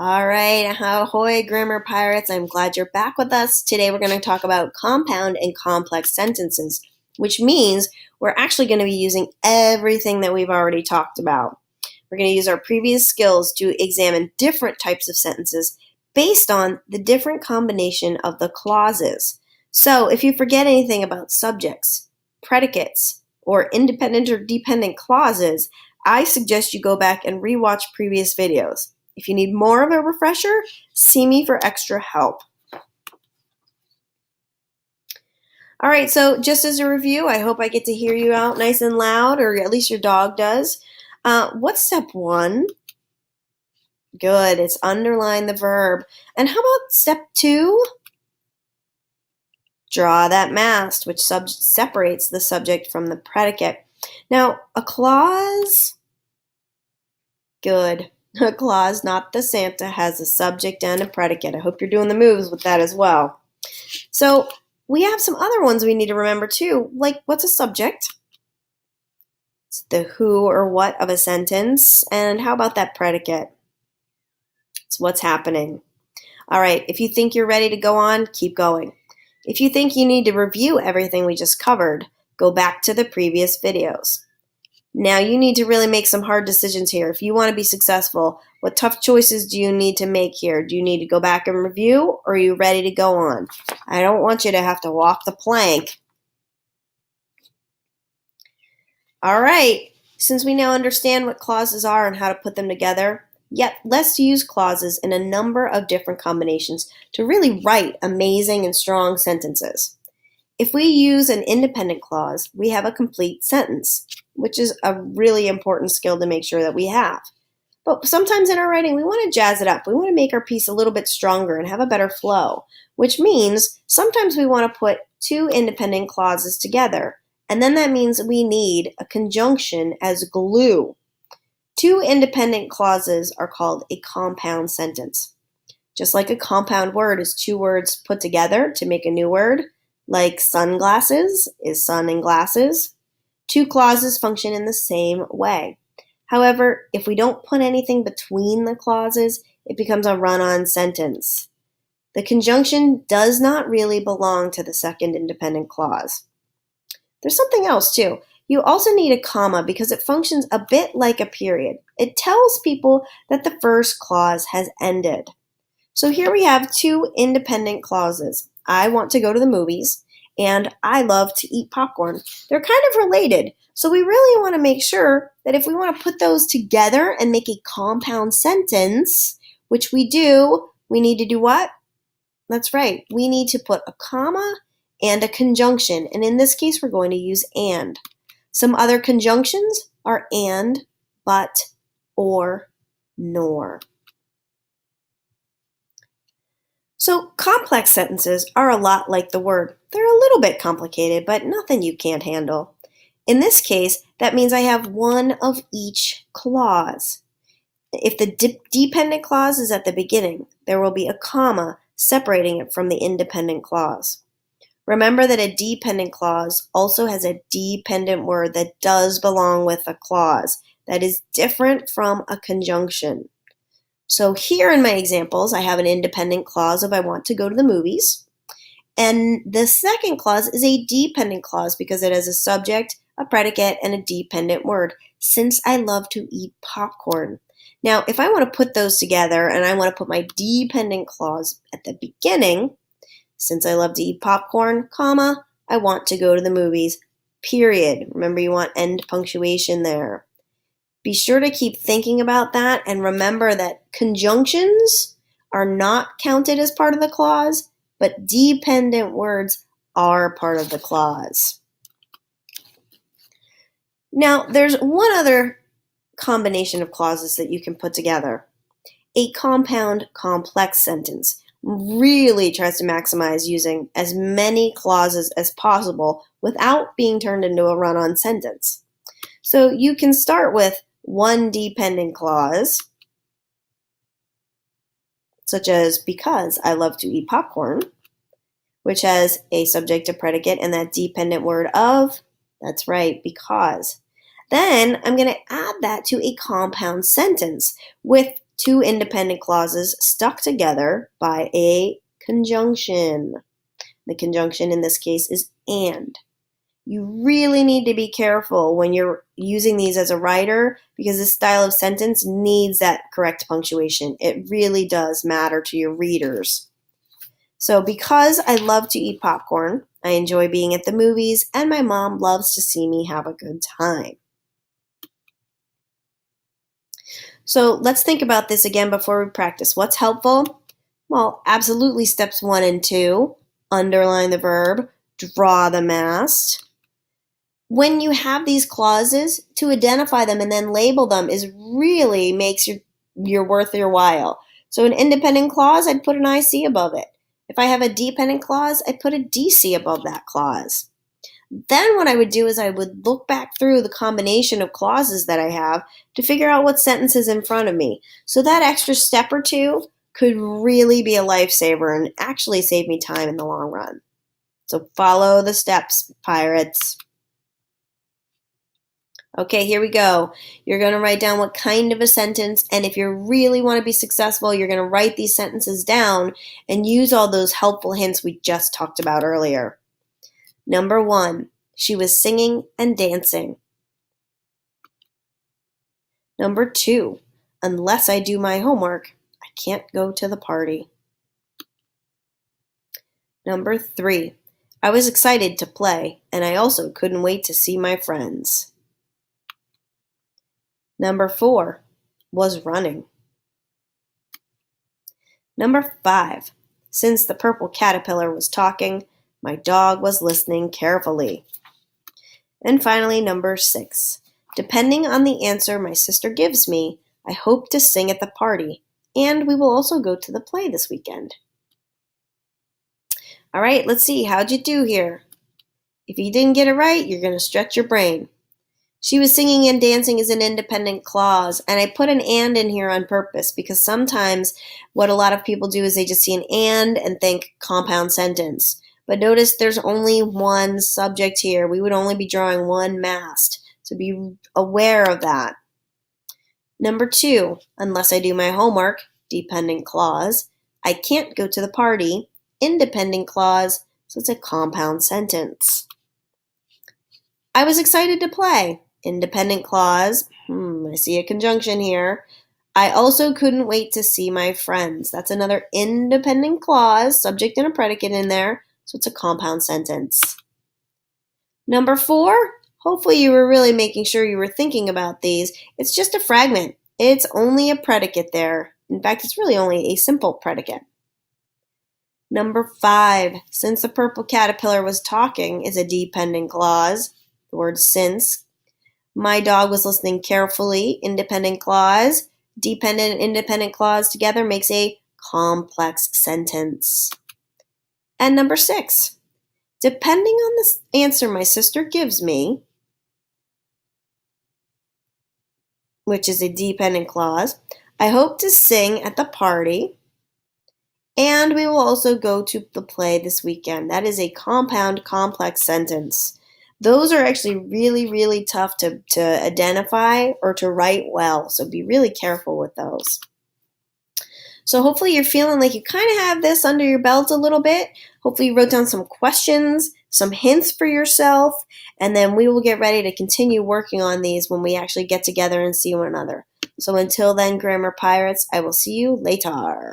All right, ahoy, grammar pirates. I'm glad you're back with us. Today we're going to talk about compound and complex sentences, which means we're actually going to be using everything that we've already talked about. We're going to use our previous skills to examine different types of sentences based on the different combination of the clauses. So if you forget anything about subjects, predicates, or independent or dependent clauses, I suggest you go back and rewatch previous videos. If you need more of a refresher, see me for extra help. All right, so just as a review, I hope I get to hear you out nice and loud, or at least your dog does. What's step one? Good, it's underline the verb. And how about step two? Draw that mast, which separates the subject from the predicate. Now, a clause, good. A clause, not the Santa, has a subject and a predicate. I hope you're doing the moves with that as well. So we have some other ones we need to remember too, like what's a subject? It's the who or what of a sentence. And how about that predicate? It's what's happening. All right, if you think you're ready to go on, keep going. If you think you need to review everything we just covered, go back to the previous videos. Now you need to really make some hard decisions here. If you want to be successful, what tough choices do you need to make here? Do you need to go back and review, or are you ready to go on? I don't want you to have to walk the plank. All right, since we now understand what clauses are and how to put them together, let's use clauses in a number of different combinations to really write amazing and strong sentences. If we use an independent clause, we have a complete sentence, which is a really important skill to make sure that we have. But sometimes in our writing, we want to jazz it up. We want to make our piece a little bit stronger and have a better flow, which means sometimes we want to put two independent clauses together. And then that means we need a conjunction as glue. Two independent clauses are called a compound sentence. Just like a compound word is two words put together to make a new word, like sunglasses is sun and glasses, two clauses function in the same way. However, if we don't put anything between the clauses, it becomes a run-on sentence. The conjunction does not really belong to the second independent clause. There's something else too. You also need a comma because it functions a bit like a period. It tells people that the first clause has ended. So here we have two independent clauses. I want to go to the movies, and I love to eat popcorn. They're kind of related, so we really want to make sure that if we want to put those together and make a compound sentence, which we do, we need to do what? That's right, we need to put a comma and a conjunction, and in this case, we're going to use and. Some other conjunctions are and, but, or, nor. So complex sentences are a lot like the word. They're a little bit complicated, but nothing you can't handle. In this case, that means I have one of each clause. If the dependent clause is at the beginning, there will be a comma separating it from the independent clause. Remember that a dependent clause also has a dependent word that does belong with a clause that is different from a conjunction. So here in my examples, I have an independent clause of I want to go to the movies. And the second clause is a dependent clause because it has a subject, a predicate, and a dependent word, since I love to eat popcorn. Now, if I want to put those together and I want to put my dependent clause at the beginning, since I love to eat popcorn, comma, I want to go to the movies, period. Remember, you want end punctuation there. Be sure to keep thinking about that and remember that conjunctions are not counted as part of the clause, but dependent words are part of the clause. Now, there's one other combination of clauses that you can put together. A compound complex sentence really tries to maximize using as many clauses as possible without being turned into a run-on sentence. So you can start with one dependent clause, such as because I love to eat popcorn, which has a subject, a predicate, and that dependent word of, that's right, because. Then I'm going to add that to a compound sentence with two independent clauses stuck together by a conjunction. The conjunction in this case is and. You really need to be careful when you're using these as a writer because this style of sentence needs that correct punctuation. It really does matter to your readers. So because I love to eat popcorn, I enjoy being at the movies, and my mom loves to see me have a good time. So let's think about this again before we practice. What's helpful? Well, absolutely steps 1 and 2. Underline the verb, draw the mast. When you have these clauses, to identify them and then label them is really makes your worth your while. So an independent clause, I'd put an IC above it. If I have a dependent clause, I'd put a DC above that clause. Then what I would do is I would look back through the combination of clauses that I have to figure out what sentence is in front of me. So that extra step or two could really be a lifesaver and actually save me time in the long run. So follow the steps, pirates. Okay, here we go. You're going to write down what kind of a sentence, and if you really want to be successful, you're going to write these sentences down and use all those helpful hints we just talked about earlier. Number 1, she was singing and dancing. Number 2, unless I do my homework, I can't go to the party. Number 3, I was excited to play, and I also couldn't wait to see my friends. Number 4, was running. Number 5, since the purple caterpillar was talking, my dog was listening carefully. And finally, number 6, depending on the answer my sister gives me, I hope to sing at the party, and we will also go to the play this weekend. All right, let's see, how'd you do here? If you didn't get it right, you're going to stretch your brain. She was singing and dancing is an independent clause, and I put an and in here on purpose because sometimes what a lot of people do is they just see an and think compound sentence. But notice there's only one subject here. We would only be drawing one mast, so be aware of that. Number 2, unless I do my homework, dependent clause. I can't go to the party, independent clause, so it's a compound sentence. I was excited to play. Independent clause. I see a conjunction here. I also couldn't wait to see my friends. That's another independent clause, subject and a predicate in there, so it's a compound sentence. Number 4, hopefully you were really making sure you were thinking about these. It's just a fragment. It's only a predicate there. In fact, it's really only a simple predicate. Number 5, since the purple caterpillar was talking is a dependent clause. The word since. My dog was listening carefully, independent clause. Dependent and independent clause together makes a complex sentence. And number 6, depending on the answer my sister gives me, which is a dependent clause, I hope to sing at the party, and we will also go to the play this weekend. That is a compound complex sentence. Those are actually really, really tough to identify or to write well, so be really careful with those. So hopefully you're feeling like you kind of have this under your belt a little bit. Hopefully you wrote down some questions, some hints for yourself, and then we will get ready to continue working on these when we actually get together and see one another. So until then, Grammar Pirates, I will see you later.